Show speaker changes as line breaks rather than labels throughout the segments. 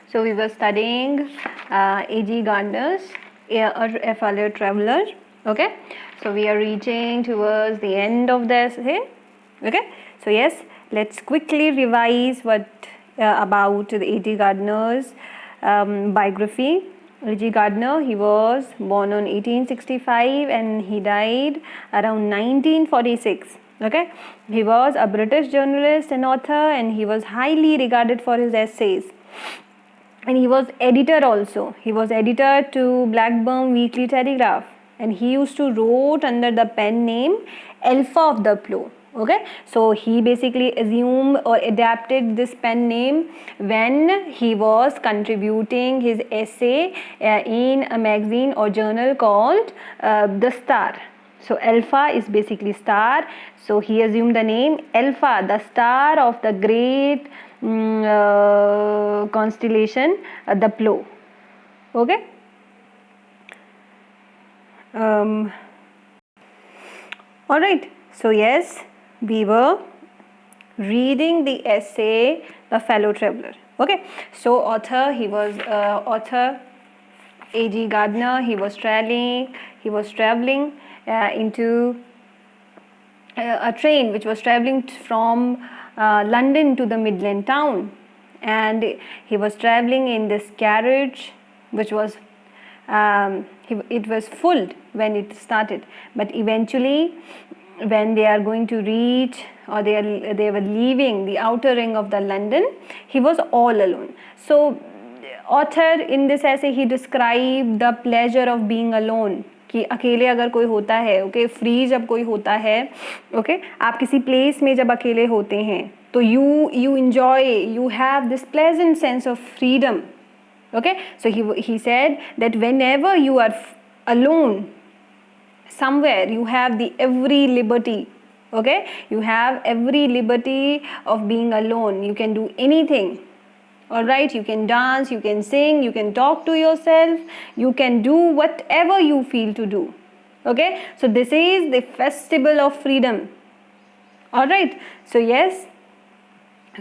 So we were studying A.G. Gardner's A Fellow Traveler. Okay, so we are reaching towards the end of the essay. Okay, so yes, let's quickly revise what about the A.G. Gardner's biography. A.G. Gardner, he was born on 1865 and he died around 1946. Okay, he was a British journalist and author, and he was highly regarded for his essays. And he was editor also. He was editor to Blackburn Weekly Telegraph, and he used to wrote under the pen name Alpha of the Plough. Okay, so he basically assumed or adapted this pen name when he was contributing his essay in a magazine or journal called The Star. So Alpha is basically star, so he assumed the name Alpha, the star of the great constellation, the Plough. Okay. All right. So yes, we were reading the essay The Fellow Traveler. Okay. So author, he was author A.G. Gardner. He was traveling into a train which was traveling from London to the Midland town, and he was traveling in this carriage which was it was full when it started, but eventually when they are going to reach, or they were leaving the outer ring of the London, he was all alone. So author in this essay, he described the pleasure of being alone, कि अकेले अगर कोई होता है, okay, free जब कोई होता है, ओके, आप किसी प्लेस में जब अकेले होते हैं तो you enjoy, you have this pleasant sense of freedom. Okay, so he said that whenever you are alone somewhere, you have the every liberty. Okay, you have every liberty of being alone. You can do anything. All right, you can dance, you can sing, you can talk to yourself, you can do whatever you feel to do. Okay, so this is the festival of freedom. All right, so yes,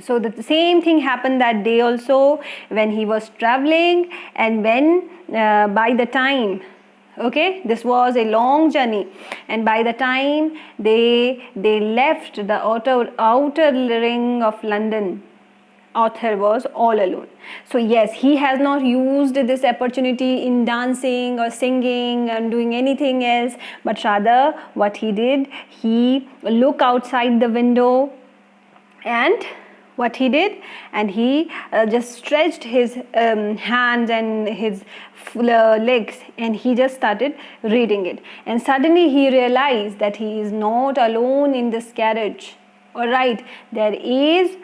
so the same thing happened that day also when he was traveling, and when by the time, okay, this was a long journey, and by the time they left the outer ring of London, author was all alone. So yes, he has not used this opportunity in dancing or singing and doing anything else, but rather what he did, he looked outside the window, and what he did, and he just stretched his hands and his legs, and he just started reading it, and suddenly he realized that he is not alone in this carriage. All right, there is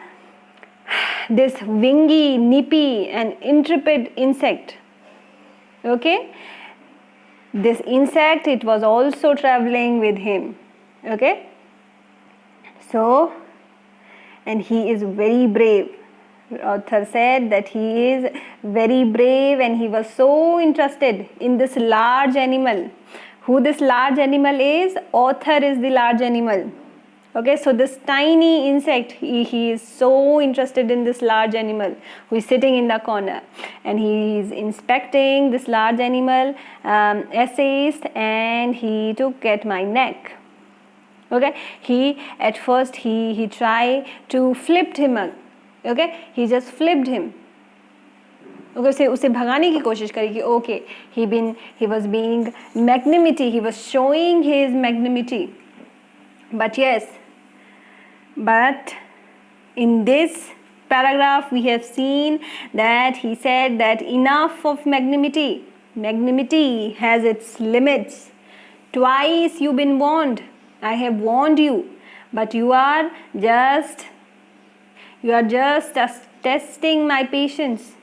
this wingy, nippy and intrepid insect. Okay, this insect, it was also traveling with him. Okay, so, and he is very brave. Author said that he is very brave, and he was so interested in this large animal. Who this large animal is? Author is the large animal. Okay, so this tiny insect, he is so interested in this large animal who is sitting in the corner, and he is inspecting this large animal, essayist, and he took at my neck. Okay, he at first he tried to flip him. Okay, he just flipped him. Okay, उसे भगाने की कोशिश करी कि okay, he was being magnanimity, he was showing his magnanimity. But yes, but in this paragraph we have seen that he said that enough of magnanimity. Magnanimity has its limits. Twice you've been warned. I have warned you, but you are just testing my patience.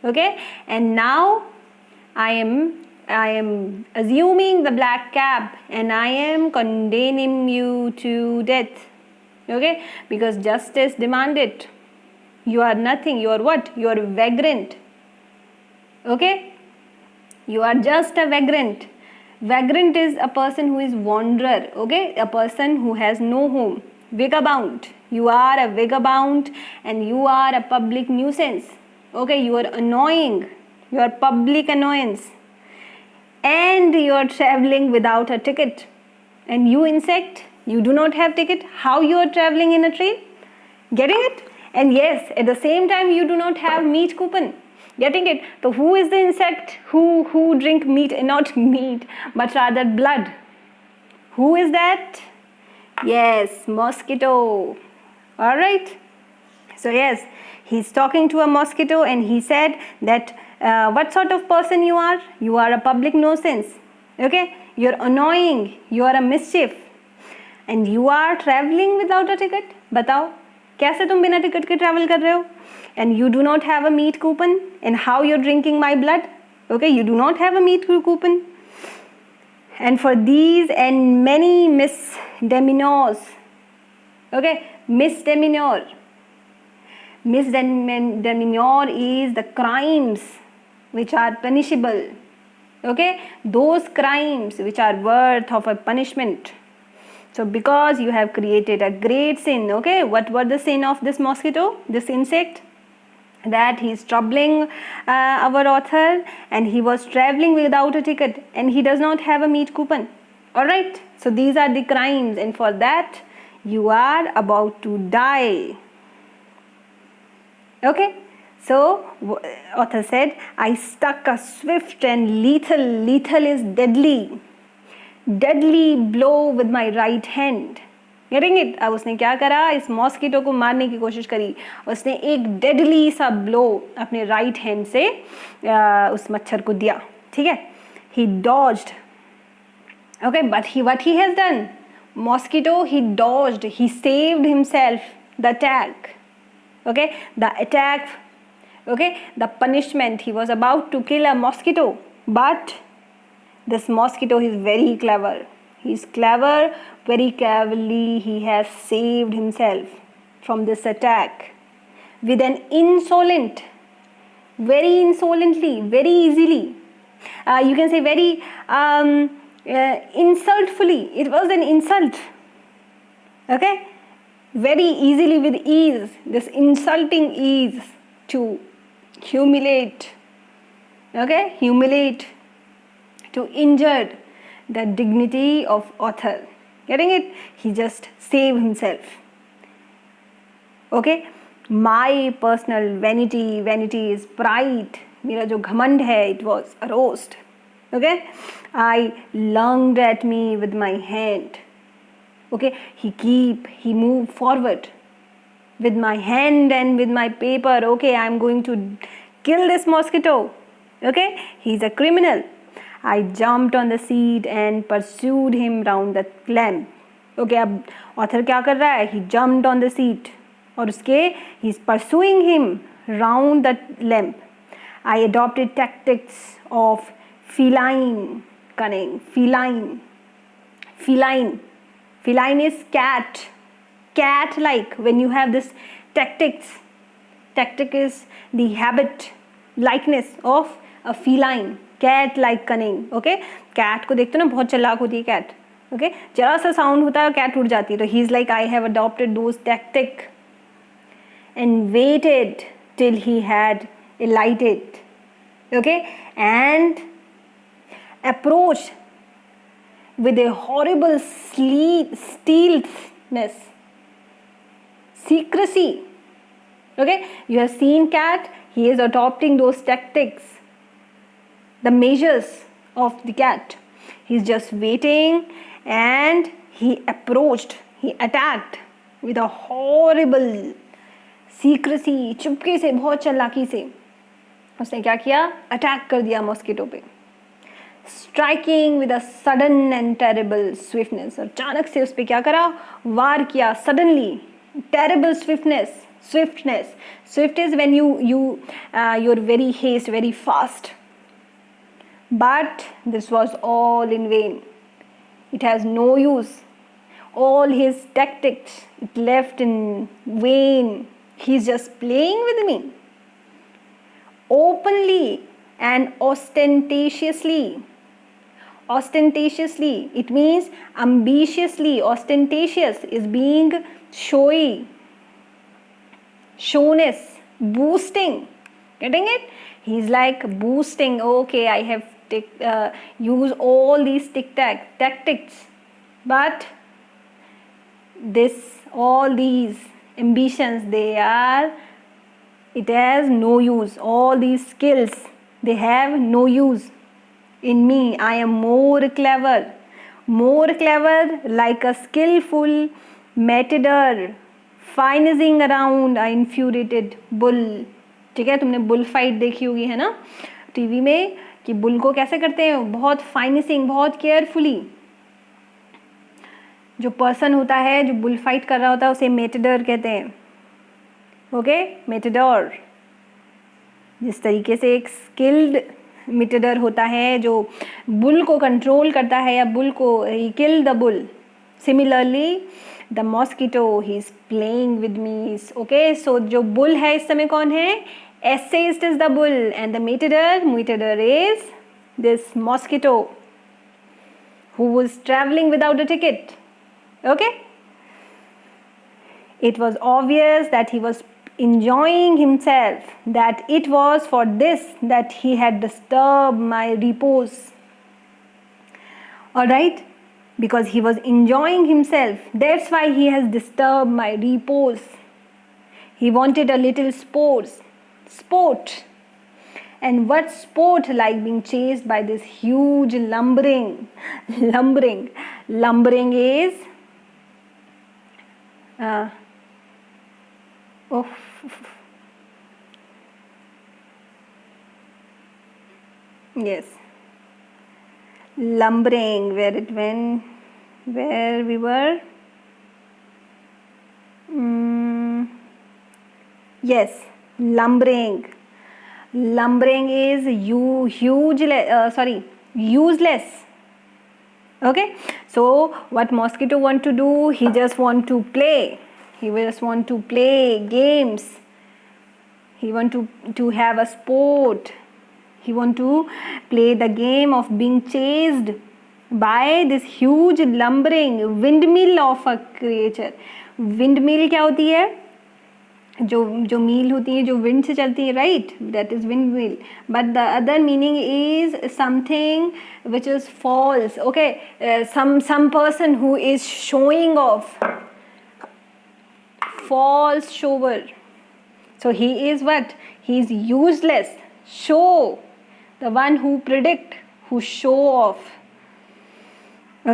Okay, and now I am assuming the black cap, and I am condemning you to death. Okay, because justice demanded. You are nothing. You are what? You are a vagrant. Okay, you are just a vagrant. Vagrant is a person who is wanderer. Okay, a person who has no home. Vagabond. You are a vagabond, and you are a public nuisance. Okay, you are annoying, you are public annoyance, and you are traveling without a ticket. And you insect, you do not have ticket, how you are traveling in a train? Getting it? And yes, at the same time you do not have meat coupon. Getting it? So who is the insect who drink meat, not meat, but rather blood? Who is that? Yes, mosquito. All right. So yes, he's talking to a mosquito, and he said that what sort of person you are? You are a public nuisance. Okay, you're annoying, you are a mischief, and you are traveling without a ticket. बताओ कैसे तुम बिना ticket के travel कर रहे हो? And you do not have a meat coupon, and how you're drinking my blood? Okay, you do not have a meat coupon. And for these and many misdemeanors, okay, misdemeanor is the crimes which are punishable. Okay, those crimes which are worth of a punishment. So because you have created a great sin, okay, what was the sin of this mosquito, this insect? That he is troubling our author, and he was traveling without a ticket, and he does not have a meat coupon. Alright, so these are the crimes, and for that you are about to die. Okay, so author said, I struck a swift and lethal is deadly blow with my right hand. Getting it? अब उसने क्या करा, इस mosquito को मारने की कोशिश करी. उसने एक डेडली सा ब्लो अपने राइट हैंड से उस मच्छर को दिया. ठीक है? He dodged. Okay, but what he has done? Mosquito, he dodged. He saved himself the attack. Okay, the attack. Okay, the punishment. He was about to kill a mosquito, but this mosquito is very clever. He is clever, very cleverly he has saved himself from this attack with an insolent, very insolently, very easily. You can say very insultfully. It was an insult. Okay, very easily, with ease. This insulting ease to humiliate. Okay, humiliate, to injure the dignity of author. Getting it? He just saved himself. Okay, my personal vanity is pride. मेरा जो घमंड है, it was aroused. Okay, I lunged at me with my hand. Okay, he moved forward with my hand and with my paper. Okay, I'm going to kill this mosquito. Okay, he's a criminal. I jumped on the seat and pursued him round the lamp. Okay, अब author क्या कर रहा है? He jumped on the seat और उसके he's pursuing him round the lamp. I adopted tactics of feline cunning. Feline is cat-like. When you have this tactic is the habit, likeness of a feline. Cat like cunning. Okay, cat को देखते हो ना, बहुत चालाक होती है cat. Okay, जरा सा साउंड होता है कैट उड़ जाती है. तो he is like, I have adopted those tactic and weighted till he had alighted. Okay, and approached with a horrible stealthiness, secrecy. Okay, you have seen cat, he is adopting those tactics, the measures of the cat. He's just waiting, and he approached, he attacked with a horrible secrecy. चुपके से, बहुत चालाकी से उसने क्या किया, attack कर दिया मॉस्किटो पे. Striking with a sudden and terrible swiftness. और अचानक से उस पर क्या करा, वार किया. Suddenly, terrible swiftness. Swift is when you are very haste, very fast. But this was all in vain. It has no use. All his tactics, it left in vain. He's just playing with me. Openly and ostentatiously. It means ambitiously. Ostentatious is being showy, showness, boasting. Getting it? He's like boosting, okay, I have used all these tactics, but all these ambitions, it has no use. All these skills, they have no use in me. I am more clever, like a skillful matador finishing around an infuriated bull. ठीक है, तुमने bull fight देखी होगी है ना TV में, कि bull को कैसे करते हैं, बहुत फाइनिशिंग, बहुत केयरफुली. जो पर्सन होता है जो बुल फाइट कर रहा होता है उसे मेटेडर कहते हैं. ओके, मेटेडोर. जिस तरीके से एक स्किल्ड मेटेडर होता है जो बुल को कंट्रोल करता है, या बुल को ही kill the bull. Similarly the mosquito, he is playing with me. Okay, so जो बुल है इस समय कौन है? Essayist is the bull and the matador is this mosquito who was traveling without a ticket. Okay, it was obvious that he was enjoying himself, that it was for this that he had disturbed my repose. All right, because he was enjoying himself, that's why he has disturbed my repose. He wanted a little sport. And what sport like being chased by this huge lumbering is yes, lumbering, where we were, yes, lumbering is useless. Okay, so what mosquito want to do? He just want to play. He just want to play games. He want to have a sport. He want to play the game of being chased by this huge lumbering windmill of a creature. Windmill क्या होती है? जो मील होती है जो wind से चलती है, right, that is wind wheel. But the other meaning is something which is false. Okay, some person who is showing off, false shower. So he is what? He is useless. Show, the one who predict, who show off.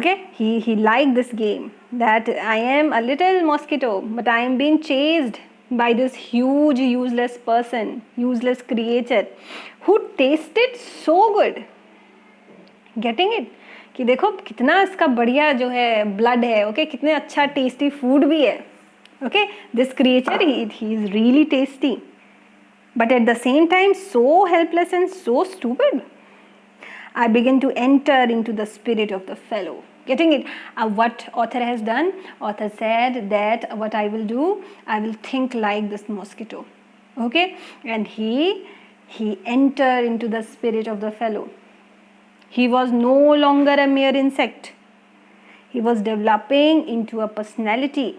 Okay, he liked this game, that I am a little mosquito but I am being chased by this huge useless person, useless creature who tasted so good. Getting it? कि देखो कितना इसका बढ़िया जो है blood है. Okay, कितने अच्छा टेस्टी फूड भी है. Okay, this creature he is really tasty, but at the same time so helpless and so stupid. I began to enter into the spirit of the fellow. Getting it? What author has done? Author said that what I will do, I will think like this mosquito. Okay, and he entered into the spirit of the fellow. He was no longer a mere insect. He was developing into a personality,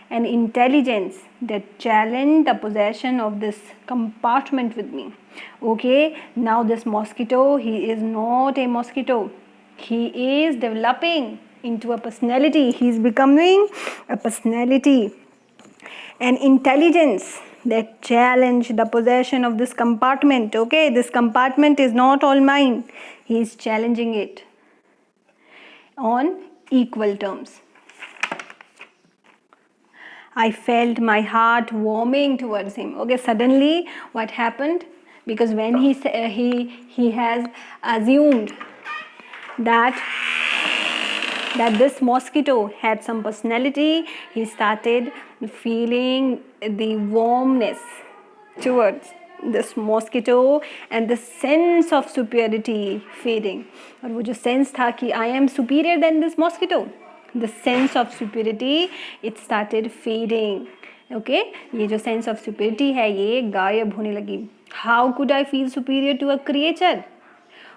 an intelligence that challenged the possession of this compartment with me. Okay, now this mosquito, he is not a mosquito. He is developing into a personality. He is becoming a personality, an intelligence that challenge the possession of this compartment. Okay, this compartment is not all mine. He is challenging it on equal terms. I felt my heart warming towards him. Okay, suddenly what happened? Because when he has assumed that this mosquito had some personality, he started feeling the warmness towards this mosquito and the sense of superiority fading. और वो जो sense था कि I am superior than this mosquito, the sense of superiority, it started fading. Okay, ये जो sense of superiority है ये गायब होने लगी. How could I feel superior to a creature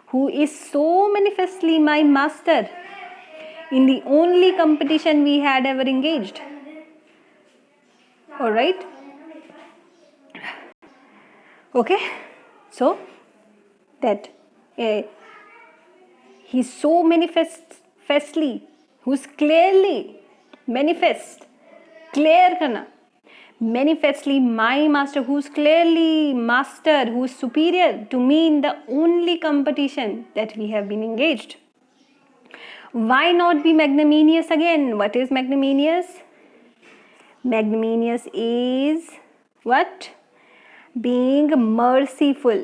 who is so manifestly my master in the only competition we had ever engaged? All right. Okay, so that he's so manifestly, who's clearly manifest, clear करना, manifestly my master, who's clearly master, who's superior to me in the only competition that we have been engaged. Why not be magnanimous again? What is magnanimous? Magnanimous is what? Being merciful,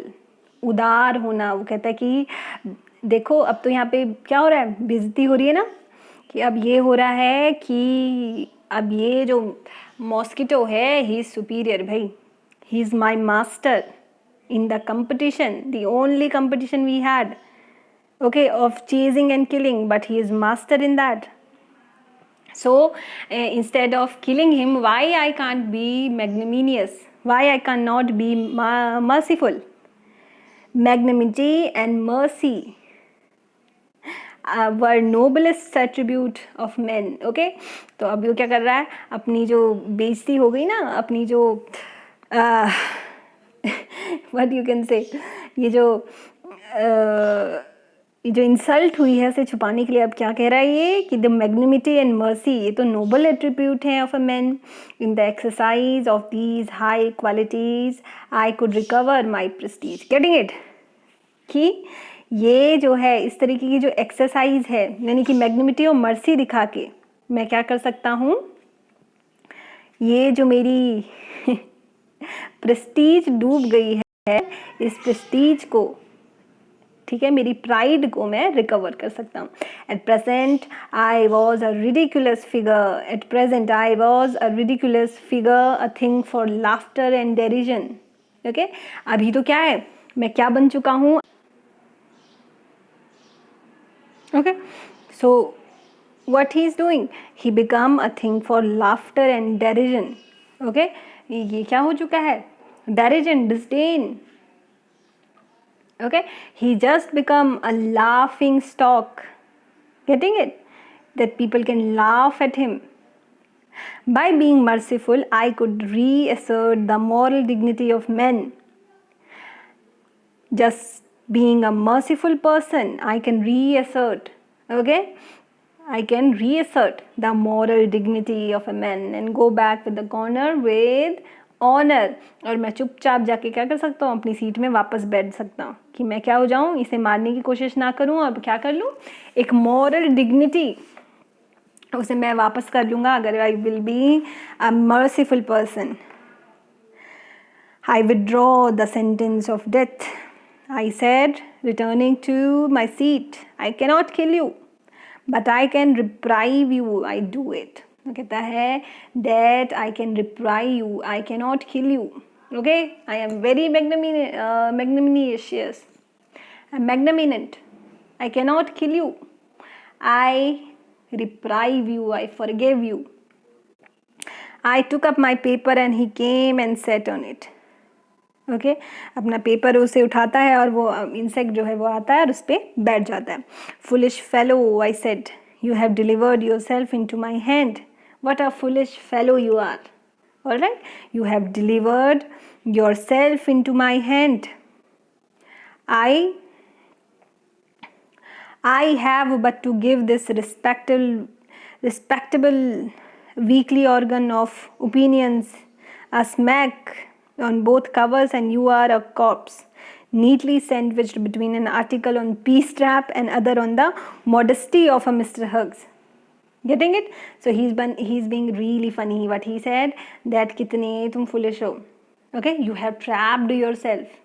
उदार होना. वो कहता है कि देखो अब तो यहाँ पे क्या हो रहा है, बेइज्जती हो रही है ना, कि अब ये हो रहा है कि अब ये जो मॉस्किटो है, ही इज सुपीरियर भाई, he is my master in the competition, the only competition we had, okay, of chasing and killing, but he is master in that. So instead of killing him, why I can't be magnanimous, why I cannot be merciful? Magnanimity and mercy were noblest attribute of men. Okay, तो अब वो क्या कर रहा है, अपनी जो बेइज्जती हो गई ना, अपनी जो what you can say, ये जो इंसल्ट हुई है उसे छुपाने के लिए अब क्या कह रहा है ये, कि द मैग्निमिटी एंड मर्सी, ये तो नोबल एट्रीब्यूट हैं of a man. In the exercise of these high qualities I could recover my Prestige. Getting it? कि ये जो है इस तरीके की जो एक्सरसाइज है, यानी कि मैग्निमिटी और मर्सी दिखा के मैं क्या कर सकता हूँ, ये जो मेरी प्रेस्टीज डूब गई है, इस प्रेस्टीज को, ठीक है, मेरी प्राइड को मैं रिकवर कर सकता हूँ. At present I was a ridiculous figure, at present I was a ridiculous figure, a thing for laughter and derision. Okay, अभी तो क्या है, मैं क्या बन चुका हूँ. Okay, so what he is doing, he become a thing for laughter and derision. Okay, ये क्या हो चुका है, derision, disdain. Okay, he just become a laughing stock. Getting it? That people can laugh at him. By being merciful, I could reassert the moral dignity of men. Just being a merciful person, I can reassert. Okay, I can reassert the moral dignity of a man and go back with the corner with honour. और मैं चुपचाप जाके क्या कर सकता हूँ, अपनी seat में वापस बैठ सकता हूँ, कि मैं क्या हो जाऊँ, इसे मारने की कोशिश ना करूँ, अब क्या कर लूँ, एक मॉरल डिग्निटी उसे मैं वापस कर लूँगा अगर I will be a merciful person. I withdraw the sentence of death, I said returning to my seat. I cannot kill you but I can reprieve you, I do it. कहता है that I can reprieve you, I cannot kill you. Okay, I am very magnanimous, I'm magnanimous, I cannot kill you, I reprieve you, I forgive you. I took up my paper and he came and sat on it. Okay, अपना paper उसे उठाता है और वो insect जो है वो आता है और उस पर बैठ जाता है. Foolish fellow, I said, you have delivered yourself into my hand. What a foolish fellow you are. All right, you have delivered yourself into my hand. I have but to give this respectable weekly organ of opinions a smack on both covers, and you are a corpse, neatly sandwiched between an article on peace trap and other on the modesty of a Mr. Huggs. Getting it? So he's being really funny. What he said, that कितने तुम foolish हो. Okay, you have trapped yourself.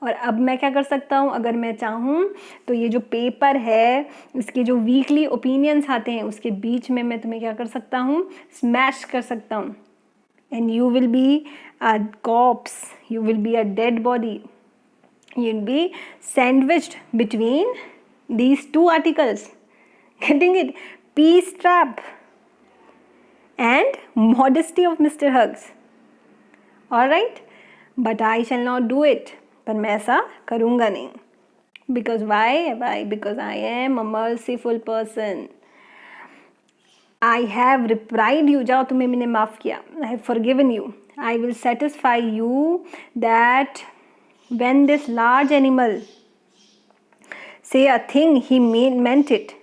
और अब मैं क्या कर सकता हूँ, अगर मैं चाहूँ तो ये जो पेपर है, इसके जो वीकली ओपिनियंस आते हैं, उसके बीच में मैं तुम्हें क्या कर सकता हूँ, स्मैश कर सकता हूँ. And you will be a cops, you will be a dead body, you will be sandwiched between these two articles. Getting it? Peace trap and modesty of Mr. Huggs. All right, but I shall not do it. पर मैं ऐसा करूँगा नहीं. Because why? Because I am a merciful person. I have reprieved you. जाओ, तुम्हें मैंने माफ़ किया. I have forgiven you. I will satisfy you that when this large animal say a thing, he meant it.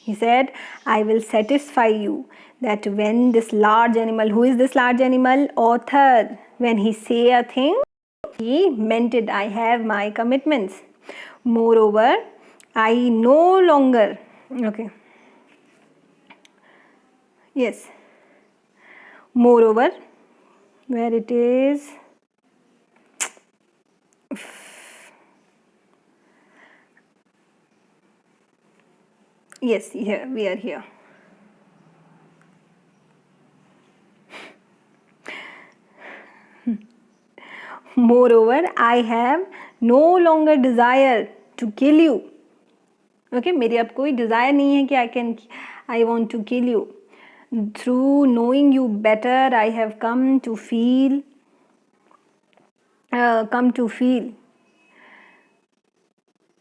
He said, I will satisfy you that when this large animal, who is this large animal? Author. When he say a thing, he meant it. I have my commitments. Moreover, I no longer, okay, yes, moreover, where it is, yes, here, we are here. Moreover, I have no longer desire to kill you. Okay, मेरी अब कोई desire नहीं है कि I want to kill you. Through knowing you better, I have come to feel.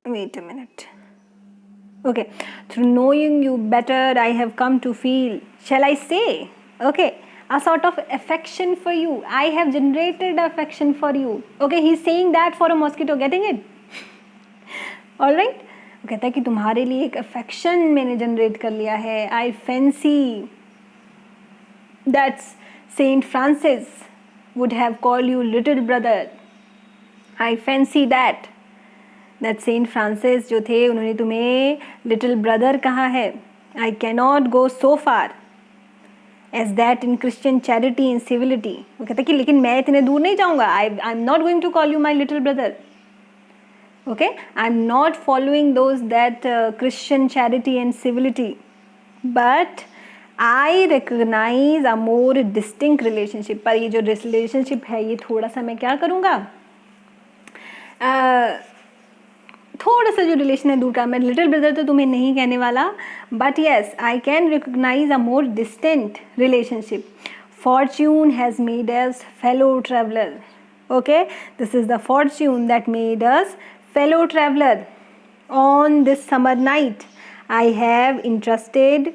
Wait a minute. Okay, through knowing you better, I have come to feel. Shall I say? Okay, a sort of affection for you. I have generated affection for you. Okay, he's saying that for a mosquito. Getting it? All right. वो कहता है कि तुम्हारे लिए एक affection मैंने generate कर लिया है. I fancy that's Saint Francis would have call you little brother. I fancy that Saint Francis जो थे उन्होंने तुम्हें लिटिल ब्रदर कहा है. I cannot go so far as that in Christian charity in civility. वो कहता है कि लेकिन मैं इतने दूर नहीं जाऊँगा. I am not going to call you my little brother. Okay, I'm not following those that Christian charity and civility, but I recognize a more distinct relationship. पर ये जो relationship है ये थोड़ा सा मैं क्या करूँगा, थोड़ा सा जो relation है दूर का. मैं little brother तो तुम्हें नहीं कहने वाला, but yes, I can recognize a more distant relationship. Fortune has made us fellow traveler. Okay, this is the fortune that made us fellow traveler. On this summer night, I have entrusted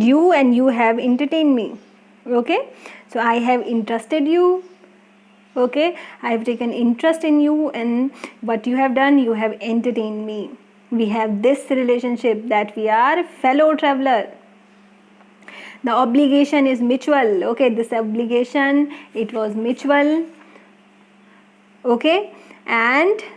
you and you have entertained me. Okay, so I have entrusted you. Okay, I have taken interest in you, and what you have done, you have entertained me. We have this relationship that we are fellow traveler. The obligation is mutual. Okay, this obligation, it was mutual. Okay, and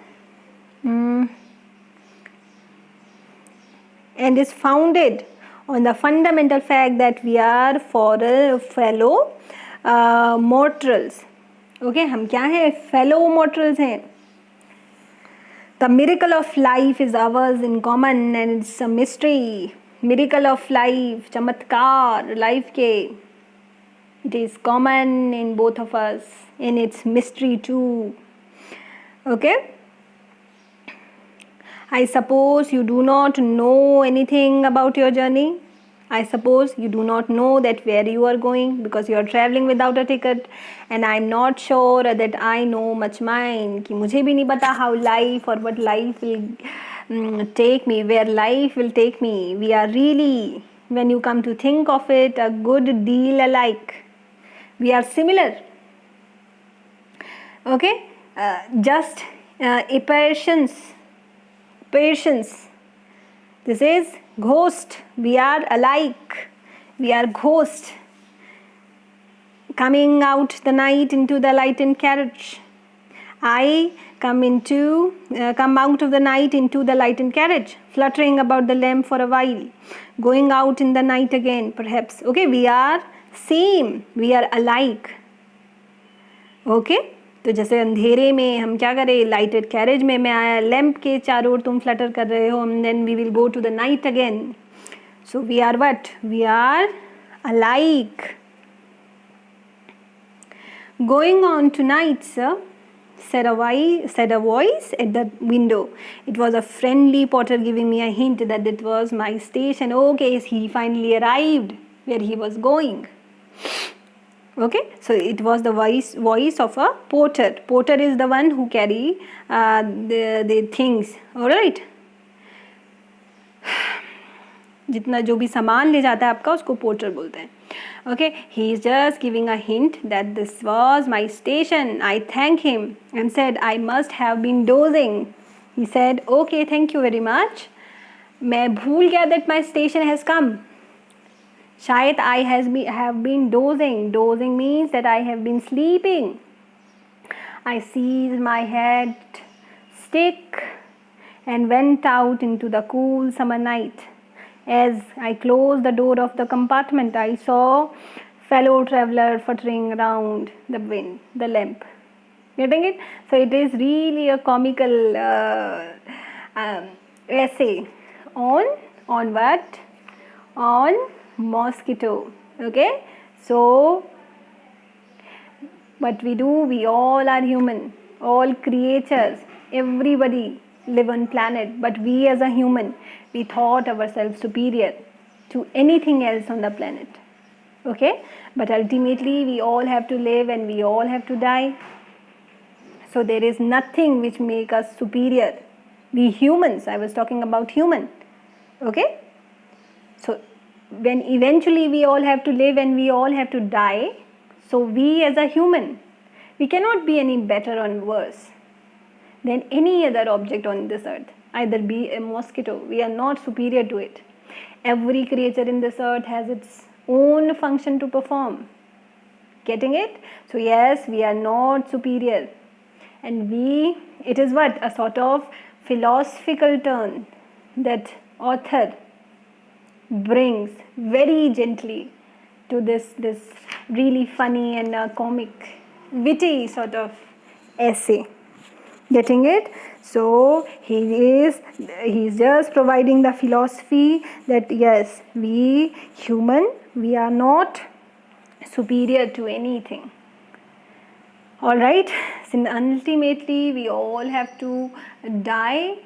is founded on the fundamental fact that we are fellow mortals. Okay, हम क्या हैं? Fellow mortals हैं. The miracle of life is ours in common and it's a mystery. Miracle of life, चमत्कार life के, it is common in both of us and it's mystery too. Okay, I suppose you do not know anything about your journey. I suppose you do not know that where you are going because you are traveling without a ticket, and I am not sure that I know much mine. कि मुझे भी नहीं पता how life or what life will take me, where life will take me. We are really, when you come to think of it, a good deal alike. We are similar. Okay, just patience. This is ghost. We are alike. We are ghost coming out the night into the lightened carriage. I come out of the night into the lightened carriage, fluttering about the lamp for a while, going out in the night again, perhaps. Okay, we are same. We are alike. Okay. तो जैसे अंधेरे में हम क्या करें, lighted carriage में मैं आया, लैम्प के चारों ओर तुम फ्लटर कर रहे हो, and then we will go to the night again. So we are what? We are alike. Going on tonight sir, said a voice at the window. It was a friendly porter giving me a hint that it was my station. Okay, he finally arrived where he was going. Okay, so it was the voice of a porter. Porter is the one who carry the things. All right. जितना जो भी सामान ले जाता है आपका उसको porter बोलते हैं. Okay, he is just giving a hint that this was my station. I thank him and said I must have been dozing. He said, okay, thank you very much. मैं भूल गया that my station has come. शायद I have been dozing. Dozing means that I have been sleeping. I seized my hat, stick, and went out into the cool summer night. As I closed the door of the compartment, I saw fellow traveler fluttering around the lamp. Getting it? So it is really a comical essay on what? On mosquito. Okay? So what we do, we all are human, all creatures, everybody live on planet, but we as a human, we thought ourselves superior to anything else on the planet. Okay, but ultimately we all have to live and we all have to die. So there is nothing which make us superior. We humans, I was talking about human. Okay, so when eventually we all have to live and we all have to die, so we as a human, we cannot be any better or worse than any other object on this earth. Either be a mosquito, we are not superior to it. Every creature in this earth has its own function to perform. Getting it? So yes, we are not superior. And it is what? A sort of philosophical turn that author brings very gently to this really funny and comic, witty sort of essay. Getting it? So he's just providing the philosophy that yes, we human, we are not superior to anything. All right, since ultimately we all have to die,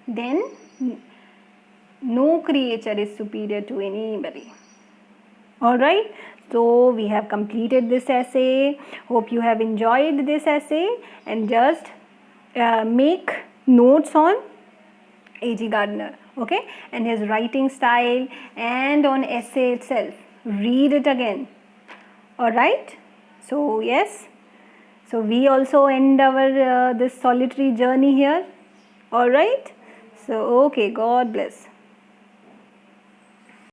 then no creature is superior to anybody. All right, so we have completed this essay. Hope you have enjoyed this essay, and just make notes on A.G. Gardner, okay, and his writing style and on essay itself. Read it again. All right, so yes, so we also end our this solitary journey here. All right, so okay, God bless.